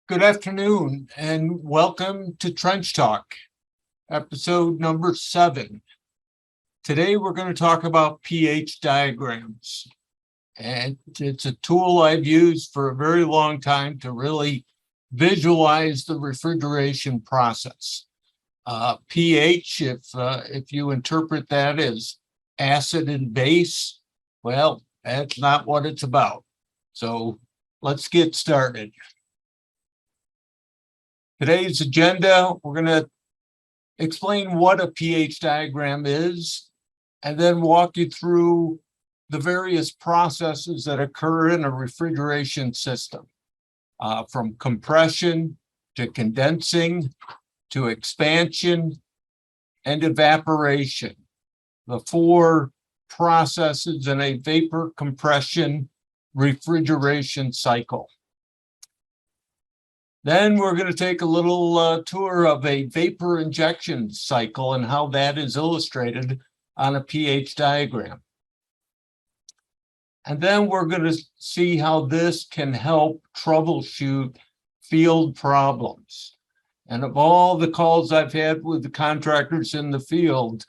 Good afternoon and welcome to Trench Talk, episode number 7. Today we're going to talk about pH diagrams. And it's a tool I've used for a very long time to really visualize the refrigeration process. pH, if you interpret that as acid and base, well, that's not what it's about. So let's get started. Today's agenda, we're going to explain what a pH diagram is, and then walk you through the various processes that occur in a refrigeration system, from compression to condensing to expansion and evaporation, the 4 processes in a vapor compression refrigeration cycle. Then we're going to take a little tour of a vapor injection cycle and how that is illustrated on a pH diagram. And then we're going to see how this can help troubleshoot field problems. And of all the calls I've had with the contractors in the field,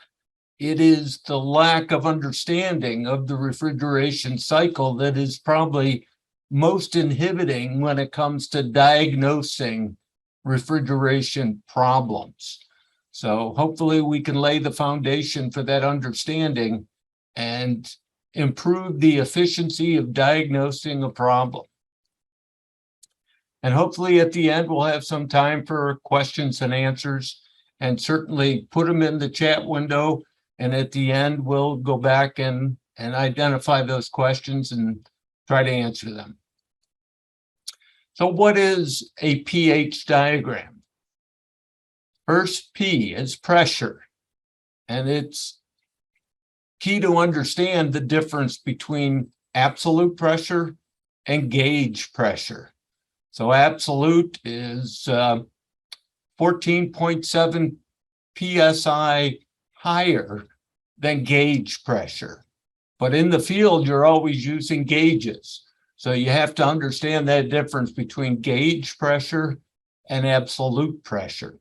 it is the lack of understanding of the refrigeration cycle that is probably most inhibiting when it comes to diagnosing refrigeration problems. So hopefully we can lay the foundation for that understanding and improve the efficiency of diagnosing a problem. And hopefully at the end we'll have some time for questions and answers, and certainly put them in the chat window, and at the end we'll go back and identify those questions and try to answer them. So what is a pH diagram? First P is pressure, and it's key to understand the difference between absolute pressure and gauge pressure. So absolute is 14.7 psi higher than gauge pressure. But in the field, you're always using gauges. So you have to understand that difference between gauge pressure and absolute pressure.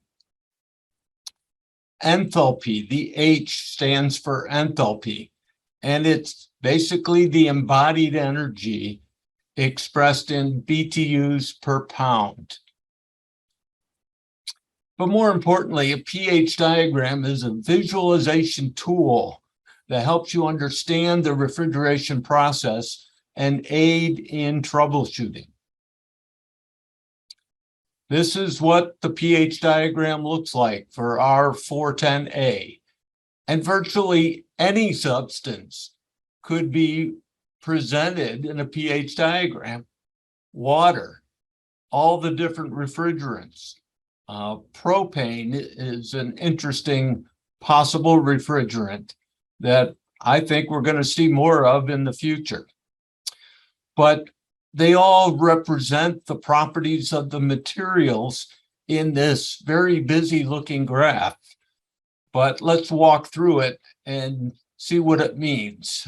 Enthalpy, the H stands for enthalpy, and it's basically the embodied energy expressed in BTUs per pound. But more importantly, a pH diagram is a visualization tool that helps you understand the refrigeration process and aid in troubleshooting. This is what the pH diagram looks like for R410A. And virtually any substance could be presented in a pH diagram. Water, all the different refrigerants. Propane is an interesting possible refrigerant that I think we're going to see more of in the future. But they all represent the properties of the materials in this very busy looking graph. But let's walk through it and see what it means.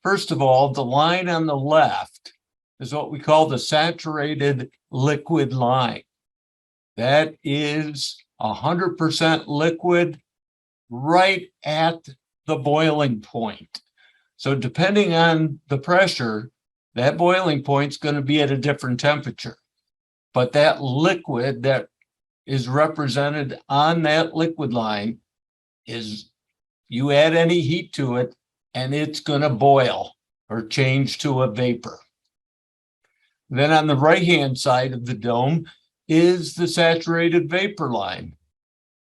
First of all, the line on the left is what we call the saturated liquid line. That is 100% liquid right at the boiling point. So depending on the pressure, that boiling point is going to be at a different temperature. But that liquid that is represented on that liquid line is, you add any heat to it, and it's going to boil or change to a vapor. Then on the right-hand side of the dome is the saturated vapor line.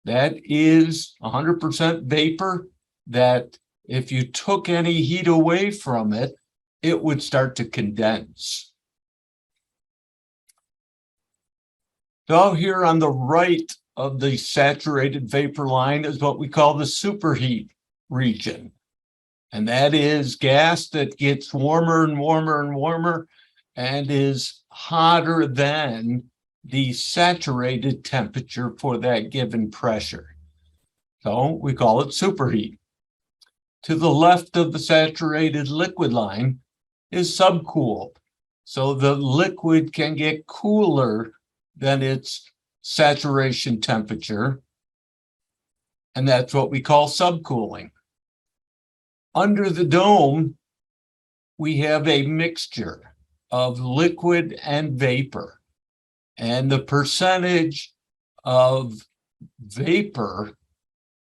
That is 100% vapor that if you took any heat away from it, it would start to condense. So here on the right of the saturated vapor line is what we call the superheat region. And that is gas that gets warmer and warmer and warmer and is hotter than the saturated temperature for that given pressure. So we call it superheat. To the left of the saturated liquid line is subcooled. So the liquid can get cooler than its saturation temperature, and that's what we call subcooling. Under the dome, we have a mixture of liquid and vapor, and the percentage of vapor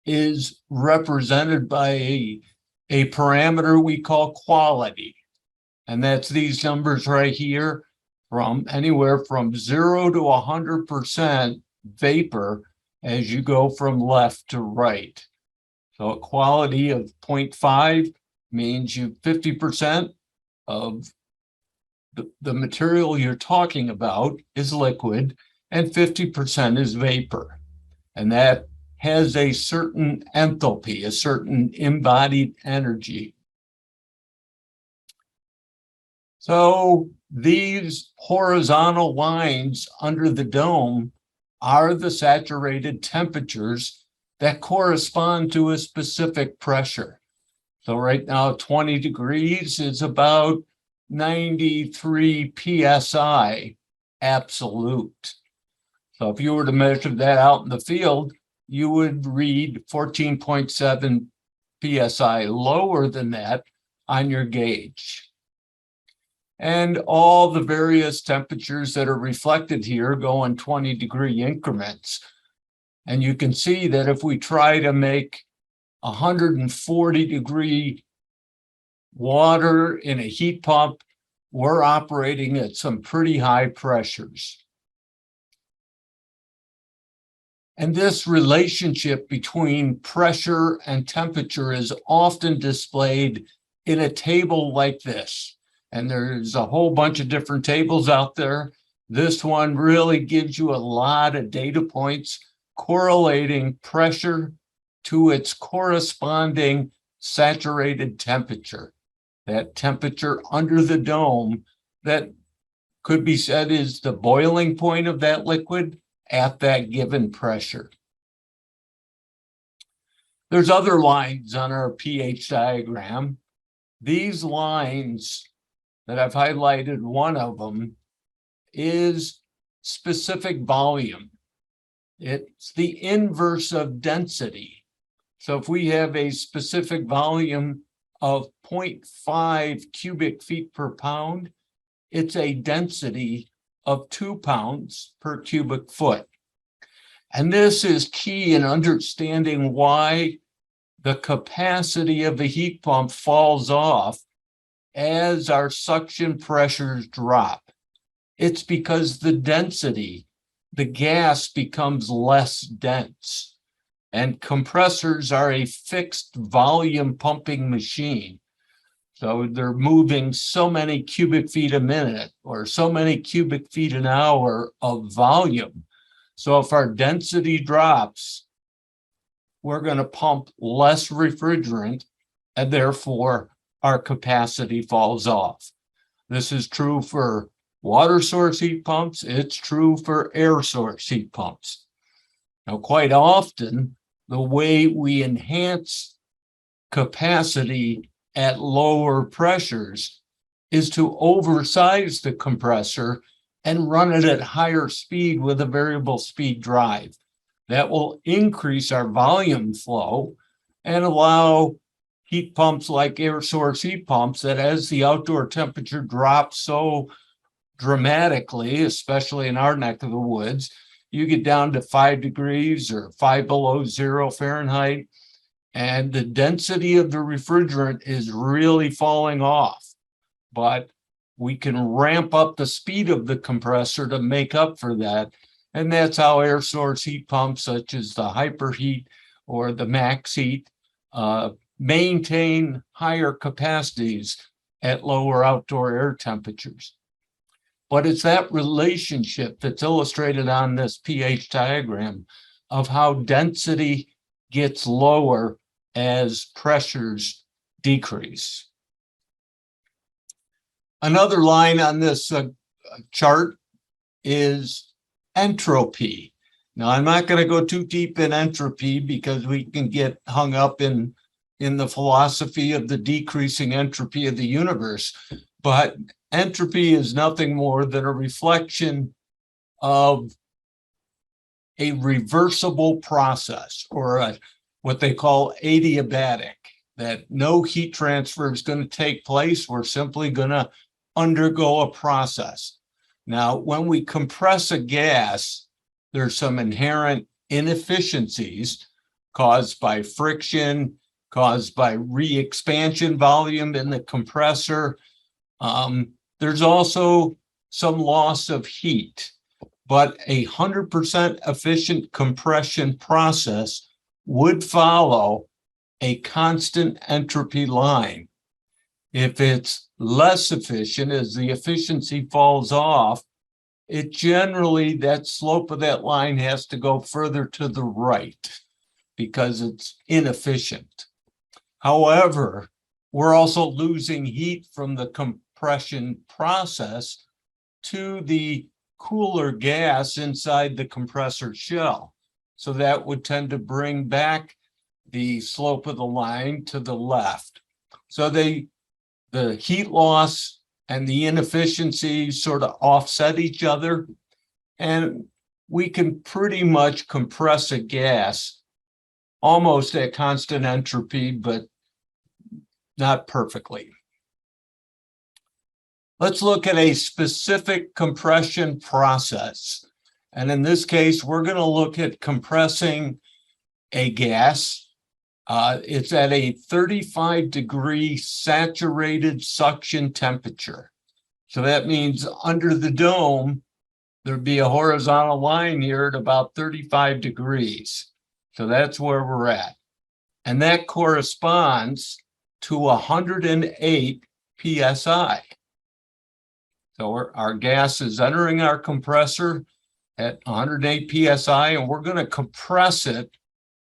is represented by a parameter we call quality. And that's these numbers right here, from anywhere from 0 to 100% vapor as you go from left to right. So a quality of 0.5 means you 50% of the material you're talking about is liquid and 50% is vapor. And that has a certain enthalpy, a certain embodied energy. So these horizontal lines under the dome are the saturated temperatures that correspond to a specific pressure. So right now, 20 degrees is about 93 psi absolute. So if you were to measure that out in the field, you would read 14.7 psi lower than that on your gauge. And all the various temperatures that are reflected here go in 20-degree increments. And you can see that if we try to make 140-degree water in a heat pump, we're operating at some pretty high pressures. And this relationship between pressure and temperature is often displayed in a table like this. And there's a whole bunch of different tables out there. This one really gives you a lot of data points correlating pressure to its corresponding saturated temperature. That temperature under the dome that could be said is the boiling point of that liquid at that given pressure. There's other lines on our pH diagram. These lines that I've highlighted, one of them is specific volume. It's the inverse of density. So if we have a specific volume of 0.5 cubic feet per pound, it's a density of 2 pounds per cubic foot. And this is key in understanding why the capacity of the heat pump falls off as our suction pressures drop. It's because the density, the gas becomes less dense. And compressors are a fixed volume pumping machine. So they're moving so many cubic feet a minute or so many cubic feet an hour of volume. So if our density drops, we're going to pump less refrigerant, and therefore our capacity falls off. This is true for water source heat pumps. It's true for air source heat pumps. Now, quite often, the way we enhance capacity at lower pressures is to oversize the compressor and run it at higher speed with a variable speed drive. That will increase our volume flow and allow heat pumps like air source heat pumps that as the outdoor temperature drops so dramatically, especially in our neck of the woods, you get down to 5 degrees or 5 below 0 Fahrenheit, and the density of the refrigerant is really falling off. But we can ramp up the speed of the compressor to make up for that. And that's how air source heat pumps such as the Hyperheat or the Max Heat maintain higher capacities at lower outdoor air temperatures. But it's that relationship that's illustrated on this pH diagram of how density gets lower as pressures decrease. Another line on this chart is entropy. Now, I'm not going to go too deep in entropy because we can get hung up in the philosophy of the decreasing entropy of the universe, but entropy is nothing more than a reflection of a reversible process, or what they call adiabatic, that no heat transfer is going to take place. We're simply going to undergo a process. Now, when we compress a gas, there's some inherent inefficiencies caused by friction, caused by re-expansion volume in the compressor. There's also some loss of heat, but 100% efficient compression process would follow a constant entropy line. If it's less efficient, as the efficiency falls off, it generally, that slope of that line has to go further to the right because it's inefficient. However, we're also losing heat from the compression process to the cooler gas inside the compressor shell. So that would tend to bring back the slope of the line to the left. So the heat loss and the inefficiencies sort of offset each other, and we can pretty much compress a gas almost at constant entropy, but not perfectly. Let's look at a specific compression process. And in this case, we're going to look at compressing a gas. It's at a 35-degree saturated suction temperature. So that means under the dome, there'd be a horizontal line here at about 35 degrees. So that's where we're at. And that corresponds to 108 psi. So our gas is entering our compressor at 108 psi, and we're going to compress it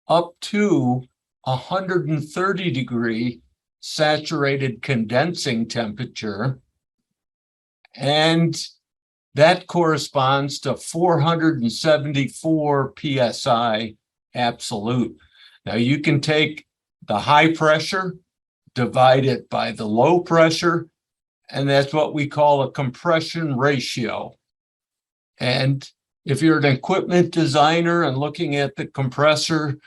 up to 130-degree saturated condensing temperature, and that corresponds to 474 psi absolute. Now you can take the high pressure, divide it by the low pressure, and that's what we call a compression ratio. And if you're an equipment designer and looking at the compressor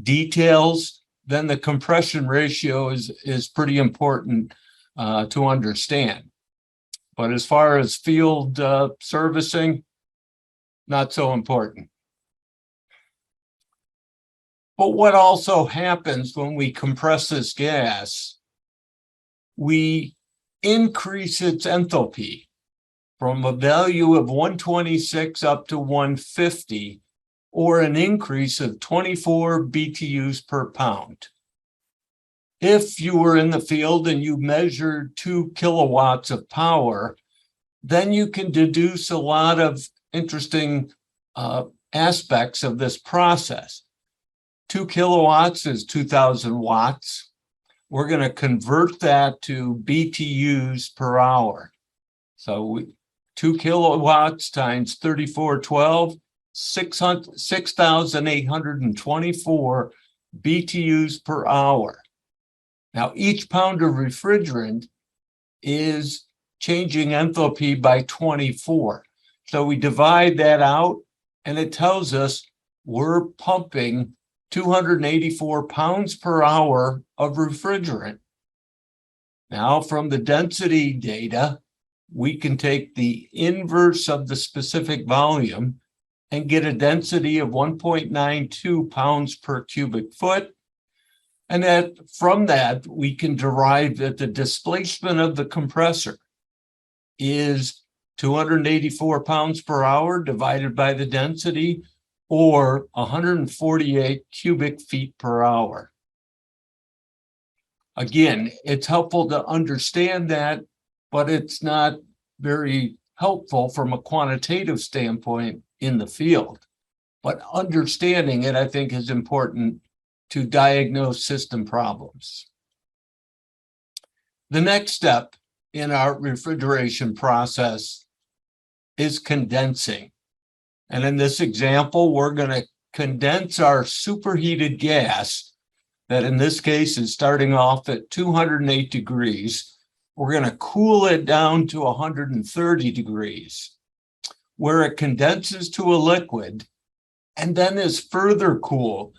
details, then the compression ratio is pretty important to understand. But as far as field servicing, not so important. But what also happens when we compress this gas, we increase its enthalpy from a value of 126 up to 150, or an increase of 24 BTUs per pound. If you were in the field and you measured 2 kilowatts of power, then you can deduce a lot of interesting aspects of this process. 2 kilowatts is 2,000 watts. We're going to convert that to BTUs per hour. So 2 kilowatts times 3412, 6,824 BTUs per hour. Now, each pound of refrigerant is changing enthalpy by 24. So we divide that out, and it tells us we're pumping 284 pounds per hour of refrigerant. Now, from the density data, we can take the inverse of the specific volume and get a density of 1.92 pounds per cubic foot. And from that, we can derive that the displacement of the compressor is 284 pounds per hour divided by the density, or 148 cubic feet per hour. Again, it's helpful to understand that, but it's not very helpful from a quantitative standpoint in the field. But understanding it, I think, is important to diagnose system problems. The next step in our refrigeration process is condensing. And in this example, we're going to condense our superheated gas that in this case is starting off at 208 degrees. We're going to cool it down to 130 degrees. Where it condenses to a liquid, and then is further cooled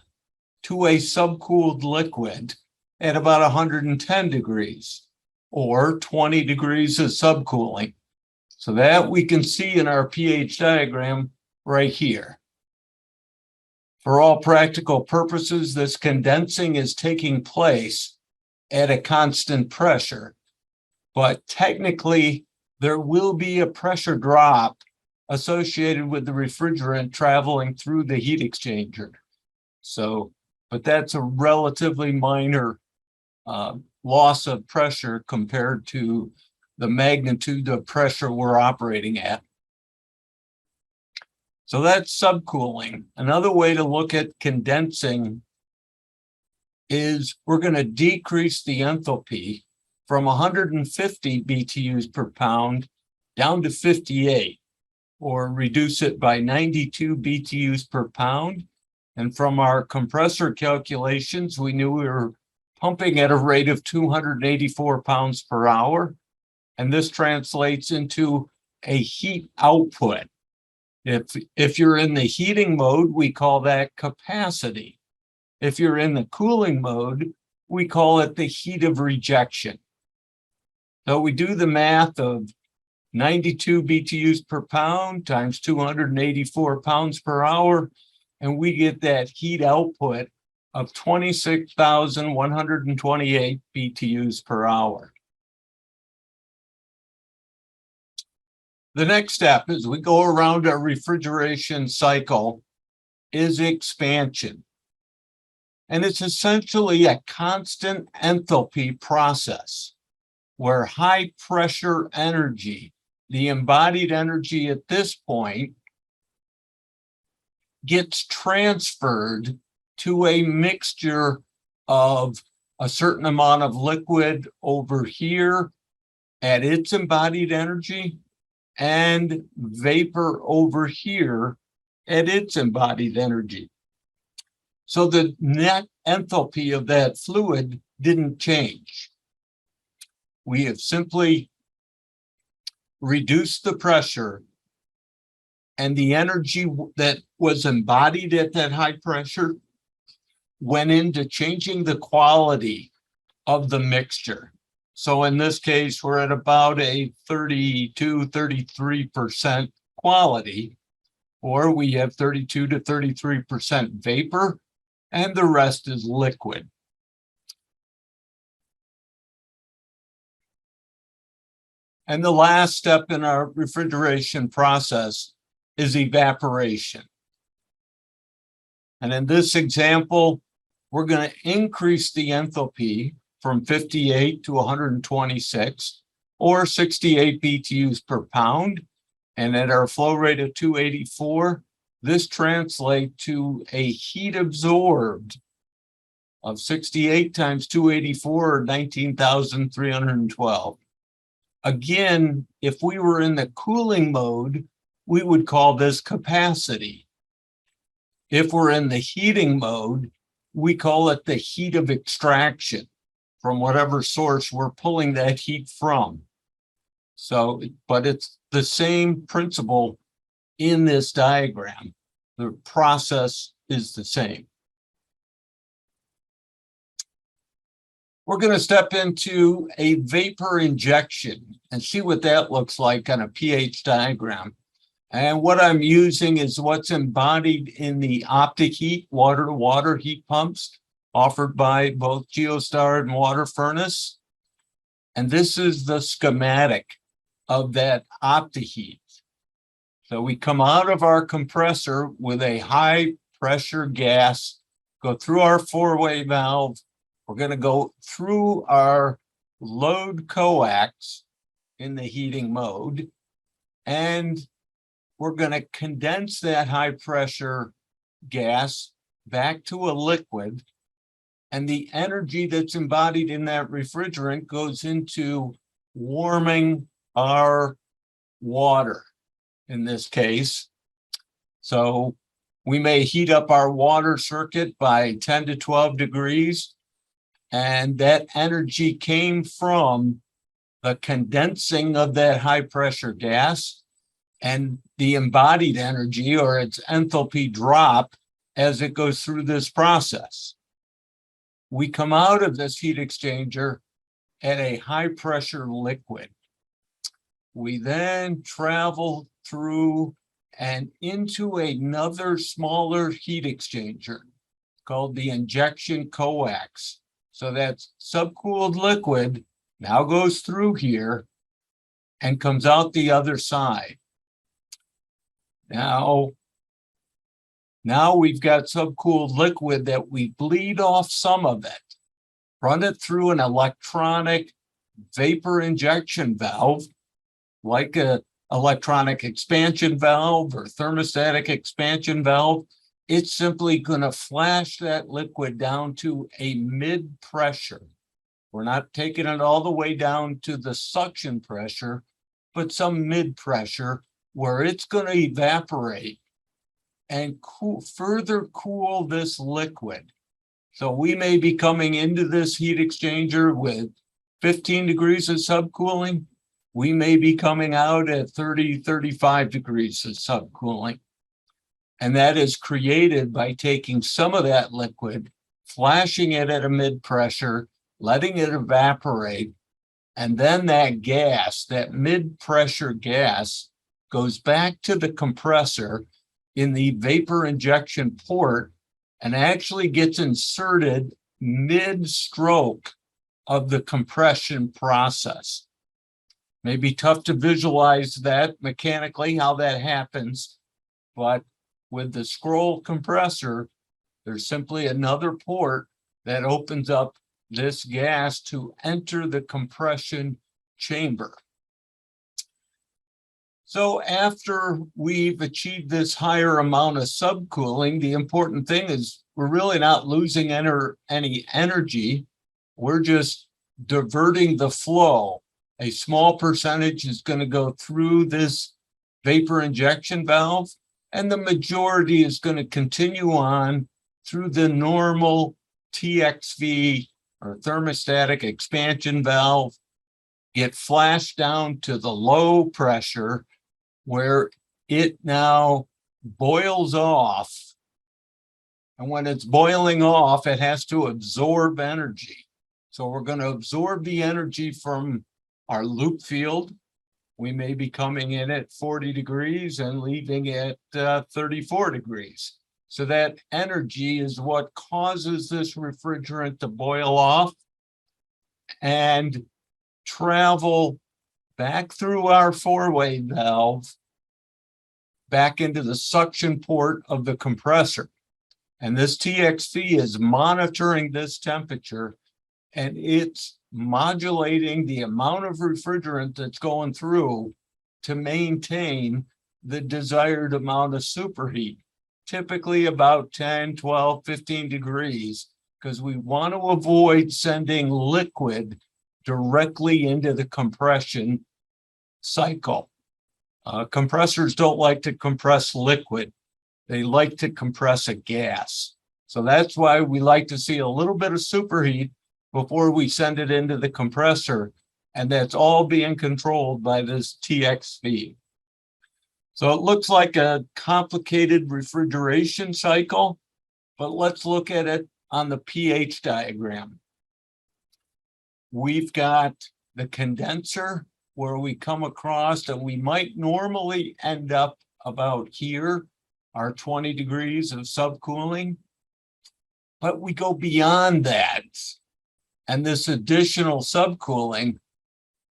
to a subcooled liquid at about 110 degrees, or 20 degrees of subcooling. So that we can see in our pH diagram right here. For all practical purposes, this condensing is taking place at a constant pressure, but technically there will be a pressure drop associated with the refrigerant traveling through the heat exchanger. So, but that's a relatively minor loss of pressure compared to the magnitude of pressure we're operating at. So that's subcooling. Another way to look at condensing is we're going to decrease the enthalpy from 150 BTUs per pound down to 58, or reduce it by 92 BTUs per pound. And from our compressor calculations, we knew we were pumping at a rate of 284 pounds per hour. And this translates into a heat output. If you're in the heating mode, we call that capacity. If you're in the cooling mode, we call it the heat of rejection. So we do the math of 92 BTUs per pound times 284 pounds per hour, and we get that heat output of 26,128 BTUs per hour. The next step as we go around our refrigeration cycle is expansion. And it's essentially a constant enthalpy process where high pressure energy, the embodied energy at this point, gets transferred to a mixture of a certain amount of liquid over here at its embodied energy and vapor over here at its embodied energy. So the net enthalpy of that fluid didn't change. We have simply reduced the pressure, and the energy that was embodied at that high pressure went into changing the quality of the mixture. So in this case, we're at about a 32, 33% quality, or we have 32 to 33% vapor, and the rest is liquid. And the last step in our refrigeration process is evaporation. And in this example, we're going to increase the enthalpy from 58 to 126, or 68 BTUs per pound. And at our flow rate of 284, this translates to a heat absorbed of 68 times 284, or 19,312. Again, if we were in the cooling mode, we would call this capacity. If we're in the heating mode, we call it the heat of extraction from whatever source we're pulling that heat from. So, but it's the same principle in this diagram. The process is the same. We're going to step into a vapor injection and see what that looks like on a pH diagram. And what I'm using is what's embodied in the OptiHeat water-to-water heat pumps offered by both Geostar and Water Furnace. And this is the schematic of that OptiHeat. So we come out of our compressor with a high pressure gas, go through our four-way valve. We're going to go through our load coax in the heating mode, and we're going to condense that high pressure gas back to a liquid, and the energy that's embodied in that refrigerant goes into warming our water in this case. So we may heat up our water circuit by 10 to 12 degrees, and that energy came from the condensing of that high pressure gas and the embodied energy or its enthalpy drop as it goes through this process. We come out of this heat exchanger at a high pressure liquid. We then travel through and into another smaller heat exchanger called the injection coax. So that subcooled liquid now goes through here and comes out the other side. Now we've got subcooled liquid that we bleed off some of it, run it through an electronic vapor injection valve, like a electronic expansion valve or thermostatic expansion valve. It's simply going to flash that liquid down to a mid pressure. We're not taking it all the way down to the suction pressure, but some mid pressure where it's going to evaporate and further cool this liquid. So we may be coming into this heat exchanger with 15 degrees of subcooling. We may be coming out at 30, 35 degrees of subcooling. And that is created by taking some of that liquid, flashing it at a mid pressure, letting it evaporate, and then that gas, that mid pressure gas, goes back to the compressor in the vapor injection port and actually gets inserted mid-stroke of the compression process. Maybe tough to visualize that mechanically, how that happens, but with the scroll compressor, there's simply another port that opens up this gas to enter the compression chamber. So after we've achieved this higher amount of subcooling, the important thing is we're really not losing any energy. We're just diverting the flow. A small percentage is going to go through this vapor injection valve, and the majority is going to continue on through the normal TXV or thermostatic expansion valve, get flashed down to the low pressure where it now boils off. And when it's boiling off, it has to absorb energy. So we're going to absorb the energy from our loop field. We may be coming in at 40 degrees and leaving at 34 degrees. So that energy is what causes this refrigerant to boil off and travel back through our four-way valve back into the suction port of the compressor. And this TXV is monitoring this temperature, and it's modulating the amount of refrigerant that's going through to maintain the desired amount of superheat, typically about 10, 12, 15 degrees, because we want to avoid sending liquid directly into the compression cycle. Compressors don't like to compress liquid. They like to compress a gas. So that's why we like to see a little bit of superheat before we send it into the compressor. And that's all being controlled by this TXV. So it looks like a complicated refrigeration cycle, but let's look at it on the pH diagram. We've got the condenser where we come across, and we might normally end up about here, our 20 degrees of subcooling, but we go beyond that. And this additional subcooling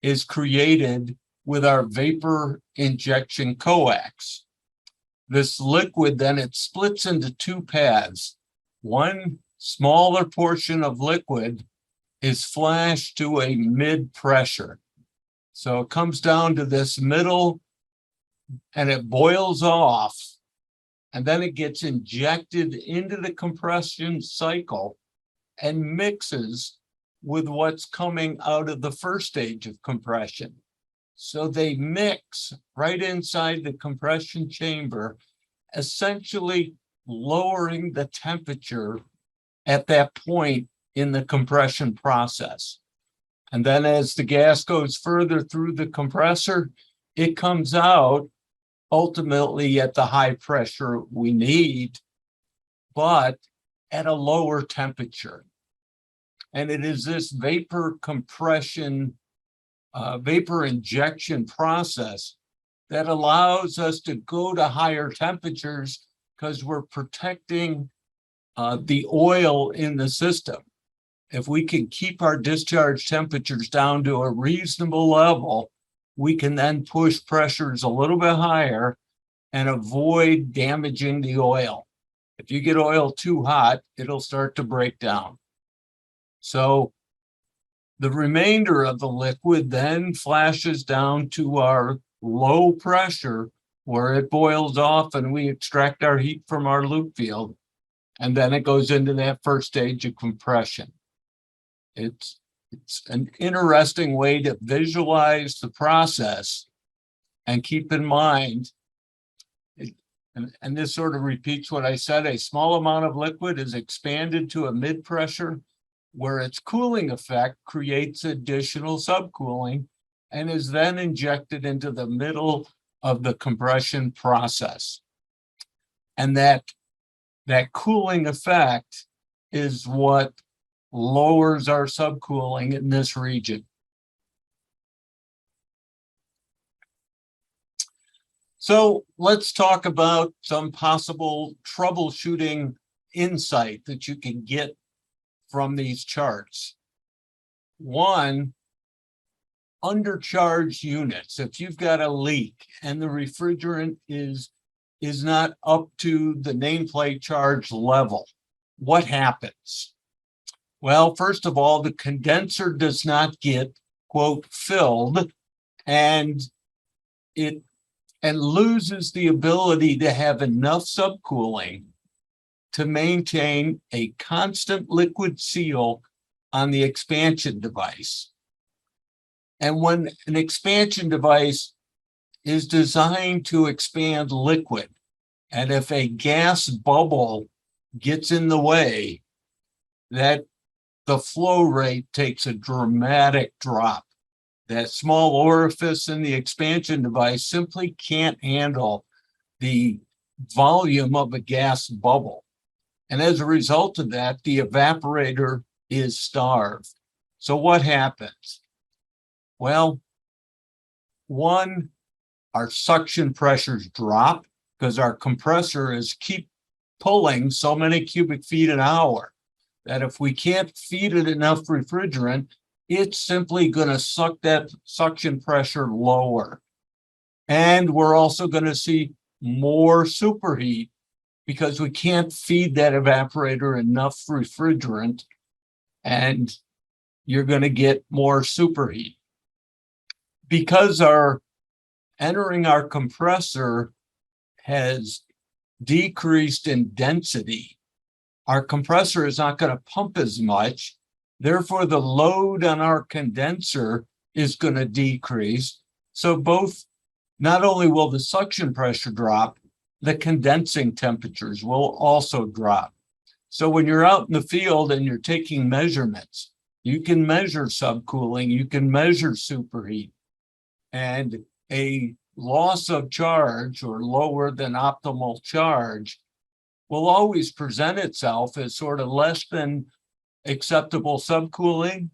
is created with our vapor injection coax. This liquid, then it splits into two paths. One smaller portion of liquid is flashed to a mid pressure. So it comes down to this middle and it boils off, and then it gets injected into the compression cycle and mixes with what's coming out of the first stage of compression. So they mix right inside the compression chamber, essentially lowering the temperature at that point in the compression process. And then as the gas goes further through the compressor, it comes out ultimately at the high pressure we need, but at a lower temperature. And it is this vapor compression, vapor injection process that allows us to go to higher temperatures because we're protecting the oil in the system. If we can keep our discharge temperatures down to a reasonable level, we can then push pressures a little bit higher and avoid damaging the oil. If you get oil too hot, it'll start to break down. So the remainder of the liquid then flashes down to our low pressure where it boils off and we extract our heat from our loop field. And then it goes into that first stage of compression. It's an interesting way to visualize the process and keep in mind, and this sort of repeats what I said, a small amount of liquid is expanded to a mid-pressure where its cooling effect creates additional subcooling and is then injected into the middle of the compression process. And that cooling effect is what lowers our subcooling in this region. So let's talk about some possible troubleshooting insight that you can get from these charts. One, undercharged units. If you've got a leak and the refrigerant is not up to the nameplate charge level, what happens? Well, first of all, the condenser does not get, quote, filled, and it loses the ability to have enough subcooling to maintain a constant liquid seal on the expansion device. And when an expansion device is designed to expand liquid, and if a gas bubble gets in the way, that the flow rate takes a dramatic drop. That small orifice in the expansion device simply can't handle the volume of a gas bubble. And as a result of that, the evaporator is starved. So what happens? Well, one, our suction pressures drop because our compressor is keep pulling so many cubic feet an hour that if we can't feed it enough refrigerant, it's simply going to suck that suction pressure lower. And we're also going to see more superheat because we can't feed that evaporator enough refrigerant, and you're going to get more superheat. Because entering our compressor has decreased in density, our compressor is not going to pump as much. Therefore, the load on our condenser is going to decrease. So not only will the suction pressure drop, the condensing temperatures will also drop. So when you're out in the field and you're taking measurements, you can measure subcooling, you can measure superheat, and a loss of charge or lower than optimal charge will always present itself as sort of less than acceptable subcooling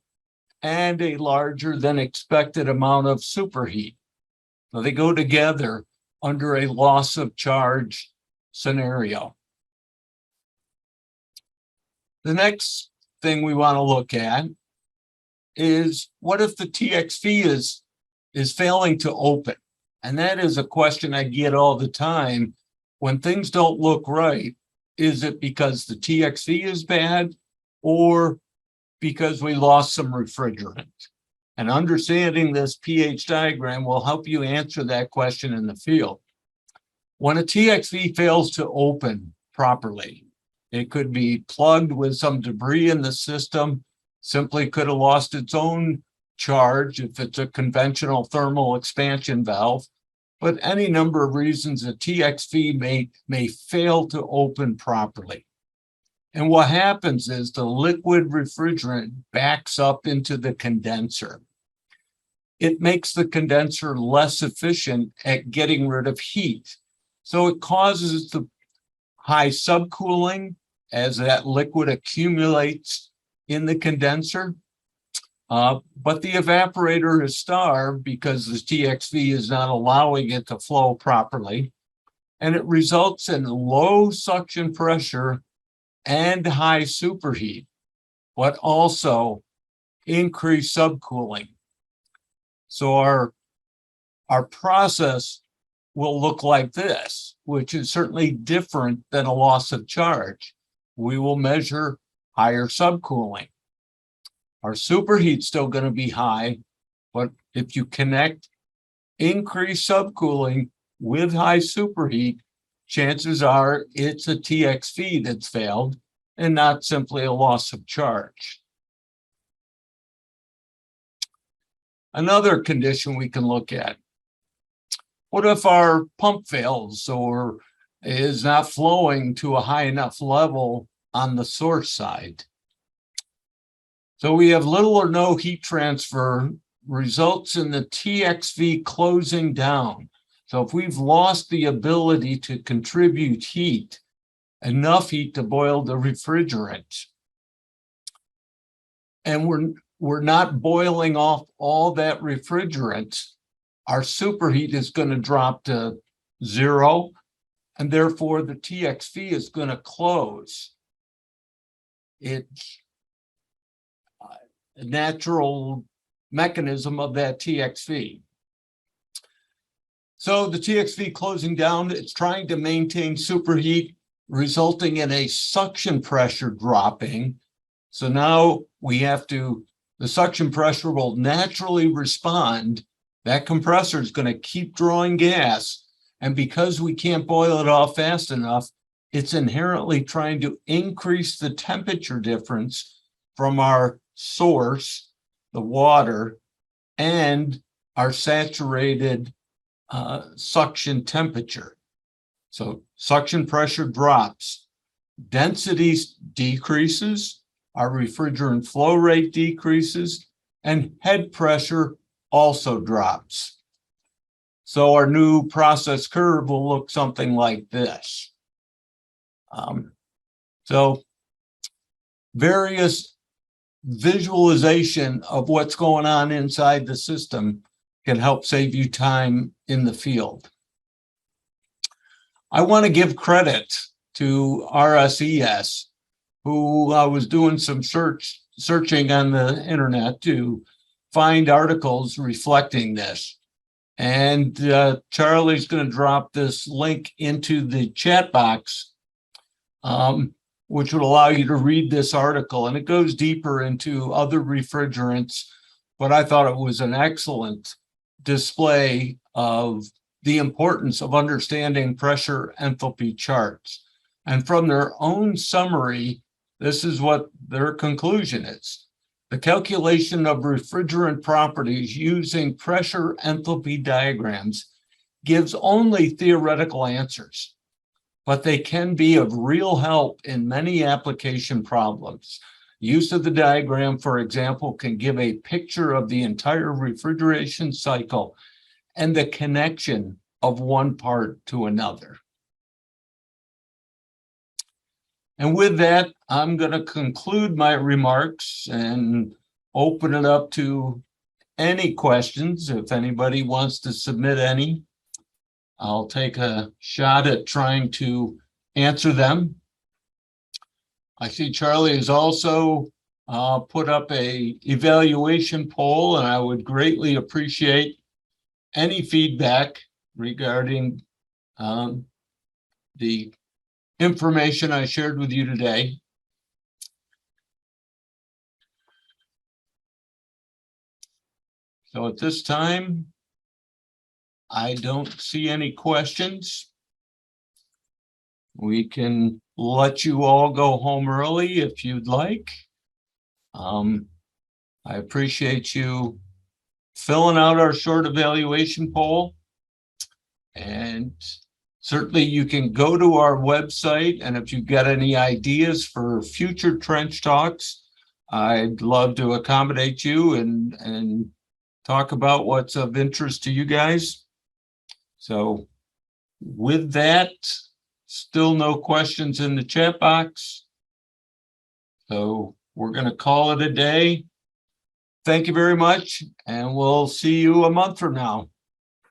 and a larger than expected amount of superheat. So they go together under a loss of charge scenario. The next thing we want to look at is what if the TXV is failing to open? And that is a question I get all the time. When things don't look right, is it because the TXV is bad or because we lost some refrigerant? And understanding this pH diagram will help you answer that question in the field. When a TXV fails to open properly, it could be plugged with some debris in the system, simply could have lost its own charge if it's a conventional thermal expansion valve, but any number of reasons a TXV may fail to open properly. And what happens is the liquid refrigerant backs up into the condenser. it makes the condenser less efficient at getting rid of heat. So it causes the high subcooling as that liquid accumulates in the condenser. But the evaporator is starved because the TXV is not allowing it to flow properly. And it results in low suction pressure and high superheat, but also increased subcooling. So our process will look like this, which is certainly different than a loss of charge. We will measure higher subcooling. Our superheat's still going to be high, but if you connect increased subcooling with high superheat, chances are it's a TXV that's failed and not simply a loss of charge. Another condition we can look at. What if our pump fails or is not flowing to a high enough level on the source side? So we have little or no heat transfer, results in the TXV closing down. So if we've lost the ability to contribute heat, enough heat to boil the refrigerant, and we're not boiling off all that refrigerant, our superheat is going to drop to 0, and therefore the TXV is going to close. It's a natural mechanism of that TXV. So the TXV closing down, it's trying to maintain superheat, resulting in a suction pressure dropping. So now we have to, the suction pressure will naturally respond. That compressor is going to keep drawing gas. And because we can't boil it off fast enough, it's inherently trying to increase the temperature difference from our source, the water, and our saturated suction temperature. So suction pressure drops, density decreases, our refrigerant flow rate decreases, and head pressure also drops. So our new process curve will look something like this. So various visualization of what's going on inside the system can help save you time in the field. I want to give credit to RSES, who was doing some searching on the internet to find articles reflecting this. And Charlie's going to drop this link into the chat box, which would allow you to read this article. And it goes deeper into other refrigerants, but I thought it was an excellent display of the importance of understanding pressure enthalpy charts. And from their own summary, this is what their conclusion is. The calculation of refrigerant properties using pressure enthalpy diagrams gives only theoretical answers, but they can be of real help in many application problems. Use of the diagram, for example, can give a picture of the entire refrigeration cycle and the connection of one part to another. And with that, I'm going to conclude my remarks and open it up to any questions. If anybody wants to submit any, I'll take a shot at trying to answer them. I see Charlie has also put up a evaluation poll, and I would greatly appreciate any feedback regarding the information I shared with you today. So at this time, I don't see any questions. We can let you all go home early if you'd like. I appreciate you filling out our short evaluation poll. And certainly you can go to our website, and if you've got any ideas for future trench talks, I'd love to accommodate you and talk about what's of interest to you guys. So with that, still no questions in the chat box. So we're going to call it a day. Thank you very much, and we'll see you a month from now.